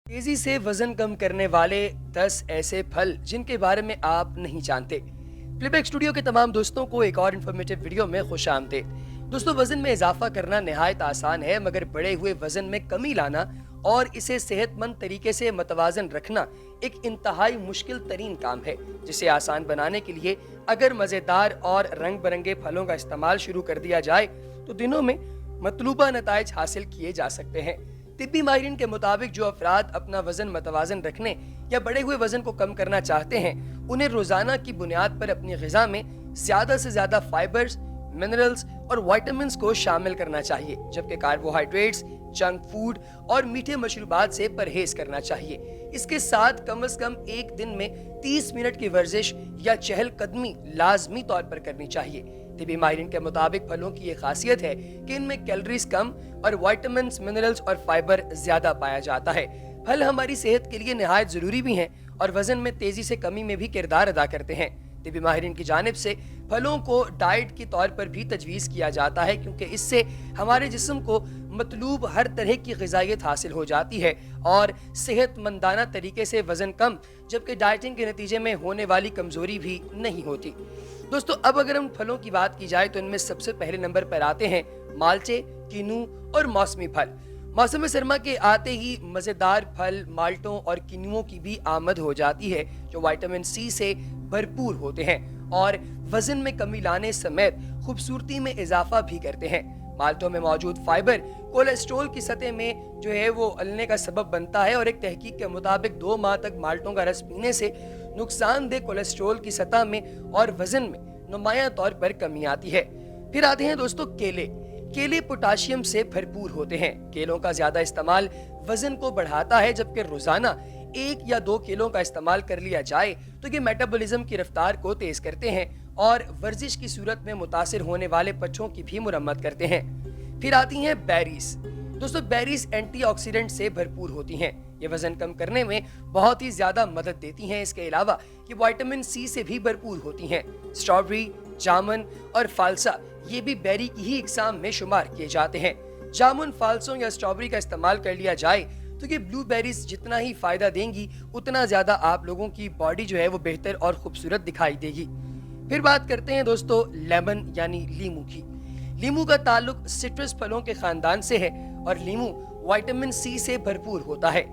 तेजी से वजन कम करने वाले 10 ऐसे फल जिनके बारे में आप नहीं जानते। प्लेबैक स्टूडियो के तमाम दोस्तों को एक और इन्फॉर्मेटिव वीडियो में खुशामदीद। दोस्तों, वजन में इजाफा करना निहायत आसान है, मगर बढ़े हुए वजन में कमी लाना और इसे सेहतमंद तरीके से मतवाजन रखना एक इंतहाई मुश्किल तरीन काम है, जिसे आसान बनाने के लिए अगर मजेदार और रंग बिरंगे फलों का इस्तेमाल शुरू कर दिया जाए तो दिनों में मतलूबा नताइज हासिल किए जा सकते हैं। तिब्बी माहिरीन के मुताबिक जो अफराद अपना वजन मतवाजन रखने या बढ़े हुए वजन को कम करना चाहते हैं, उन्हें रोजाना की बुनियाद पर अपनी ग़िज़ा में ज्यादा से ज्यादा फाइबर्स, मिनरल्स और विटामिन्स को शामिल करना चाहिए, जबकि कार्बोहाइड्रेट्स, जंक फूड और मीठे मशरूबात से परहेज करना चाहिए। इसके साथ कम से कम एक दिन में 30 मिनट की वर्जिश या चहलकदमी लाजमी तौर पर करनी चाहिए। तिब्बी माहिरीन के मुताबिक फलों की ये खासियत है कि इनमें कैलोरीज कम और विटामिन्स, मिनरल्स और फाइबर ज्यादा पाया जाता है। फल हमारी सेहत के लिए निहायत जरूरी भी हैं और वजन में तेजी से कमी में भी किरदार अदा करते हैं। तिब्बी माहिरीन की जानिब से फलों को डाइट के तौर पर भी तजवीज़ किया जाता है, क्योंकि इससे हमारे जिस्म को मतलूब हर तरह की ग़िज़ाइयत हासिल हो जाती है और सेहतमंदाना तरीके से वजन कम, जबकि डाइटिंग के नतीजे में होने वाली कमज़ोरी भी नहीं होती। दोस्तों, अब अगर हम फलों की बात की जाए तो इनमें सबसे पहले नंबर पर आते हैं माल्टे, किन्नू और मौसमी फल। मौसम सरमा के आते ही मज़ेदार फल माल्टों और किन्नुओं की भी आमद हो जाती है, जो विटामिन सी से भरपूर होते हैं और वजन में कमी लाने समेत खूबसूरती में इजाफा भी करते हैं। माल्टों में मौजूद फाइबर कोलेस्ट्रॉल की सतह में जो है वो अल्ने का सबब बनता है और एक तहकीक के मुताबिक 2 माह तक माल्टों का रस पीने से नुकसानदेह कोलेस्ट्रॉल की सतह में और वजन में नुमायां तौर पर कमी आती है। फिर आते हैं दोस्तों केले। केले पोटाशियम से भरपूर होते हैं। केलों का ज्यादा इस्तेमाल वजन को बढ़ाता है, जबकि रोजाना 1 या 2 केलों का इस्तेमाल कर लिया जाए तो ये मेटाबॉलिज्म की रफ्तार को तेज करते हैं और वर्जिश की सूरत में मुतासिर होने वाले पट्ठों की भी मुरम्मत करते हैं। फिर आती हैं बेरीज। दोस्तों, बेरीज एंटीऑक्सीडेंट से भरपूर होती हैं। ये वजन कम करने में बहुत ही ज्यादा मदद देती हैं। इसके अलावा ये विटामिन सी से भी भरपूर होती हैं। स्ट्रॉबेरी, जामुन और फालसा ये भी बेरी की ही इकसाम में शुमार किए जाते हैं। जामुन, फालसों या स्ट्रॉबेरी का इस्तेमाल कर लिया जाए तो ये ब्लूबेरीज जितना ही फायदा देंगी, उतना ज्यादा आप लोगों की बॉडी जो है वो बेहतर और खूबसूरत दिखाई देगी। फिर बात करते हैं दोस्तों लेमन यानी लीमू की। लीमू का ताल्लुक सिट्रस फलों के खानदान से है और लीमू विटामिन सी से भरपूर होता है।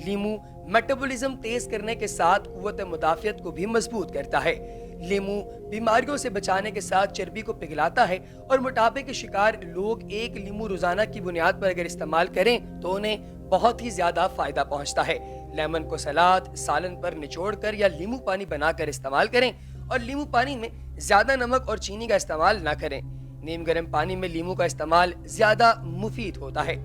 लीमू मेटाबॉलिज्म तेज करने के साथ कुव्वत मुदाफियत को भी मजबूत करता है। लीमू बीमारियों से बचाने के साथ चर्बी को पिघलाता है और मोटापे के शिकार लोग एक लीमू रोजाना की बुनियाद पर अगर इस्तेमाल करें तो उन्हें बहुत ही ज्यादा फायदा पहुंचता है। लेमन को सलाद, सालन पर निचोड़कर या लीमू पानी बनाकर इस्तेमाल करें और लीमू पानी में ज्यादा नमक और चीनी का इस्तेमाल ना करें। नीम गर्म पानी में लीमू का इस्तेमाल ज्यादा मुफीद होता है।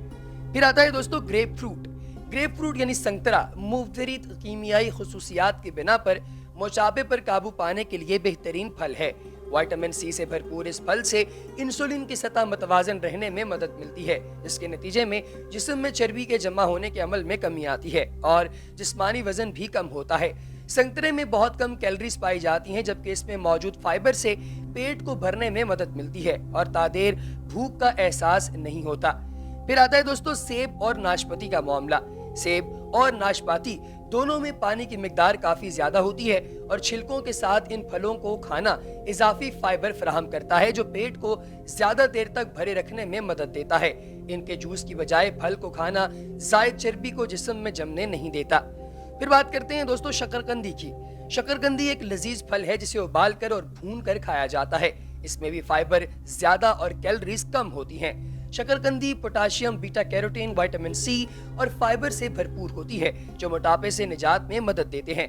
फिर आता है दोस्तों ग्रेप फ्रूट। ग्रेप फ्रूट यानी संतरा मुख्तलिफ कीमियाई खुसूसियात की बिना पर मोटापे पर काबू पाने के लिए बेहतरीन फल है। विटामिन सी से भरपूर इस फल से इंसुलिन की सतह मतवाजन रहने में मदद मिलती है, जिसके नतीजे में जिस्म में चर्बी के जमा होने के अमल में कमी आती है और जिस्मानी वजन भी कम होता है। संतरे में बहुत कम कैलोरीज पाई जाती हैं, जबकि इसमें मौजूद फाइबर से पेट को भरने में मदद मिलती है और तादेर भूख का एहसास नहीं होता। फिर आता है दोस्तों सेब और नाशपाती का मामला। सेब और नाशपाती दोनों में पानी की मिकदार काफी ज्यादा होती है और छिलकों के साथ इन फलों को खाना इजाफी फाइबर फराहम करता है, जो पेट को ज्यादा देर तक भरे रखने में मदद देता है। इनके जूस की बजाय फल को खाना जायद चर्बी को जिस्म में जमने नहीं देता। फिर बात करते हैं दोस्तों शकरकंदी की। शकरकंदी एक लजीज फल है जिसे उबाल कर और भून कर खाया जाता है। इसमें भी फाइबर ज्यादा और कैलोरीज कम होती हैं। शकरकंदी potassium, beta carotene, vitamin C और फाइबर से भरपूर होती है, जो मोटापे से निजात में मदद देते हैं।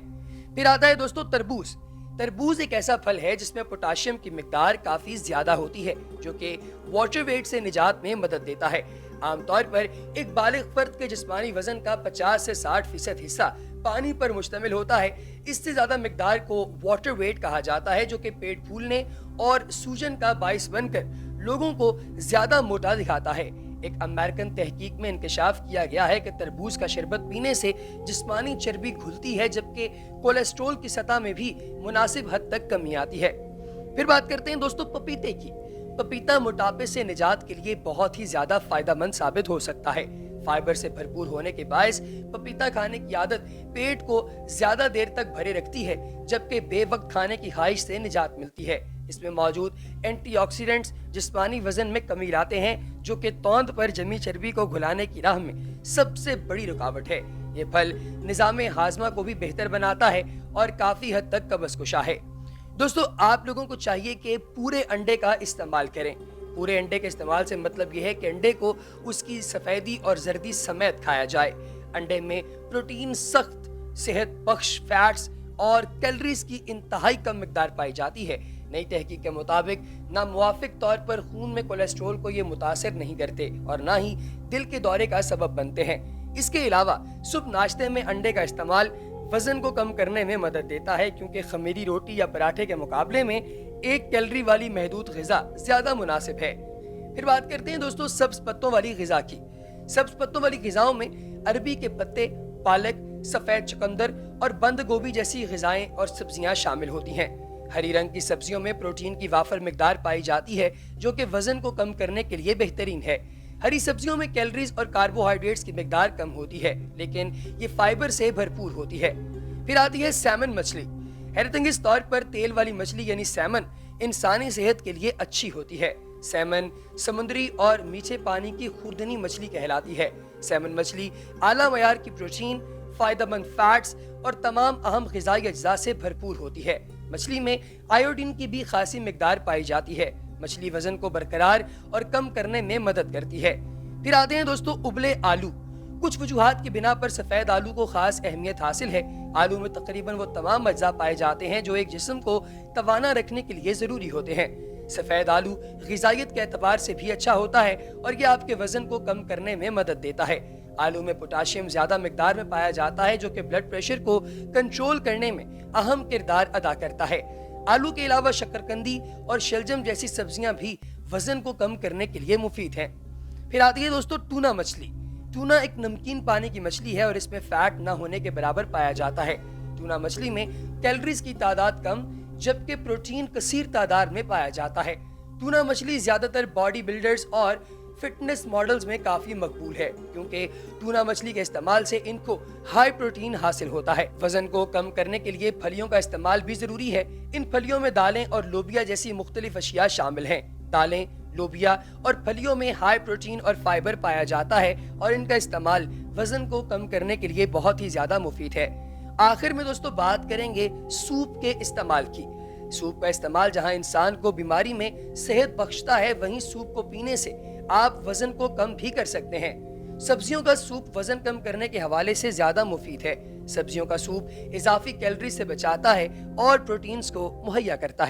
फिर आता है दोस्तों तरबूज। तरबूज एक ऐसा फल है जिसमें पोटाशियम की मिकदार काफी ज्यादा होती है, जो कि वाटर वेट से निजात में मदद देता है। आमतौर पर एक बालिग फर्द के जिस्मानी वजन का 50 से 60% हिस्सा पानी पर मुश्तमिल होता है। इससे ज्यादा मिकदार को वाटर वेट कहा जाता है, जो कि पेट फूलने और सूजन का बाइस बनकर लोगों को ज्यादा मोटा दिखाता है। एक अमेरिकन तहकीक में इंकशाफ किया गया है कि तरबूज का शरबत पीने से जिस्मानी चर्बी घुलती है, जबकि कोलेस्ट्रॉल की सतह में भी मुनासिब हद तक कमी आती है। फिर बात करते हैं दोस्तों पपीते की। पपीता मोटापे से निजात के लिए बहुत ही ज्यादा फायदेमंद साबित हो सकता है। फाइबर से भरपूर होने के बायस पपीता खाने की आदत पेट को ज्यादा देर तक भरे रखती है, जबकि बेवक्त खाने की ख्वाहिश से निजात मिलती है। इसमें मौजूद एंटीऑक्सीडेंट्स जिस्मानी वजन में कमी लाते हैं, जो कि तौंद पर जमी चर्बी को घुलाने की राह में सबसे बड़ी रुकावट है। ये फल निजाम हाजमा को भी बेहतर बनाता है और काफी हद तक कब्ज कुशा है। दोस्तों, आप लोगों को चाहिए कि पूरे अंडे का इस्तेमाल करें। पूरे अंडे के इस्तेमाल से मतलब यह है कि अंडे को उसकी सफेदी और जर्दी समेत खाया जाए। अंडे में प्रोटीन, सख्त सेहत बख्श फैट्स और कैलोरीज की इंतहाई कम मिकदार पाई जाती है। नई तहकीक के मुताबिक नामुवाफिक तौर पर खून में कोलेस्ट्रॉल को ये मुतासिर नहीं करते और ना ही दिल के दौरे का सबब बनते हैं। इसके अलावा सुबह नाश्ते में अंडे का इस्तेमाल वजन को कम करने में मदद देता है, क्योंकि खमीरी रोटी या पराठे के मुकाबले में 1 कैलोरी वाली महदूद ग़िज़ा ज्यादा मुनासिब है। फिर बात करते हैं दोस्तों सब्ज पत्तों वाली ग़िज़ा की। सब्ज पत्तों वाली ग़िज़ाओं में अरबी के पत्ते, पालक, सफेद चुकंदर और बंद गोभी जैसी ग़िज़ाएं और सब्जियां शामिल होती हैं। हरी रंग की सब्जियों में प्रोटीन की वाफर मिकदार पाई जाती है, जो कि वजन को कम करने के लिए बेहतरीन है। हरी सब्जियों में कैलोरीज और कार्बोहाइड्रेट्स की मिकदार कम होती है, लेकिन ये फाइबर से भरपूर होती है। फिर आती है सैमन मछली। हैरतअंगेज तौर पर तेल वाली मछली यानी सैमन इंसानी सेहत के लिए अच्छी होती है। सैमन समुद्री और मीठे पानी की खुर्दनी मछली कहलाती है। सैमन मछली आला मयार की प्रोटीन, फायदेमंद फैट्स और तमाम अहम ग़िज़ाई अज्जा से भरपूर होती है। मछली में आयोडीन की भी खासी मिकदार पाई जाती है। मछली वजन को बरकरार और कम करने में मदद करती है। फिर आते हैं दोस्तों उबले आलू। कुछ वजूहात की बिना पर सफेद आलू को खास अहमियत हासिल है। आलू में तकरीबन वो तमाम अज्जा पाए जाते हैं जो एक जिस्म को तवाना रखने के लिए जरूरी होते हैं। सफेद आलू ग़िज़ाइयत के एतबार से भी अच्छा होता है और ये आपके वजन को कम करने में मदद देता है। आलू में पोटाशियम ज्यादा मिकदार में पाया जाता है, जो कि ब्लड प्रेशर को कंट्रोल करने में अहम किरदार अदा करता है। आलू के अलावा शकरकंदी और शलजम जैसी सब्जियां भी वजन को कम करने के लिए मुफीद हैं। फिर आती है दोस्तों टूना मछली। टूना एक नमकीन पानी की मछली है और इसमें फैट न होने के बराबर पाया जाता है। टूना मछली में कैलोरीज की तादाद कम, जबकि प्रोटीन कसीर तादाद में पाया जाता है। टूना मछली ज्यादातर बॉडी बिल्डर्स और फिटनेस मॉडल्स में काफी मकबूल है, क्योंकि टूना मछली के इस्तेमाल से इनको हाई प्रोटीन हासिल होता है। वजन को कम करने के लिए फलियों का इस्तेमाल भी जरूरी है। इन फलियों में दालें और लोबिया जैसी मुख्तलिफ अशिया शामिल हैं। दालें, लोबिया और फलियों में हाई प्रोटीन और फाइबर पाया जाता है और इनका इस्तेमाल वजन को कम करने के लिए बहुत ही ज्यादा मुफीद है। आखिर में दोस्तों बात करेंगे सूप के इस्तेमाल की। सूप का इस्तेमाल जहां इंसान को बीमारी में सेहत बख्शता है, वहीं सूप को पीने से आप वजन को कम भी कर सकते हैं। सब्जियों का सूप वजन कम करने के हवाले से ज्यादा मुफीद है। सब्जियों का सूप इजाफी कैलोरी से बचाता है और प्रोटीन्स को मुहैया करता है।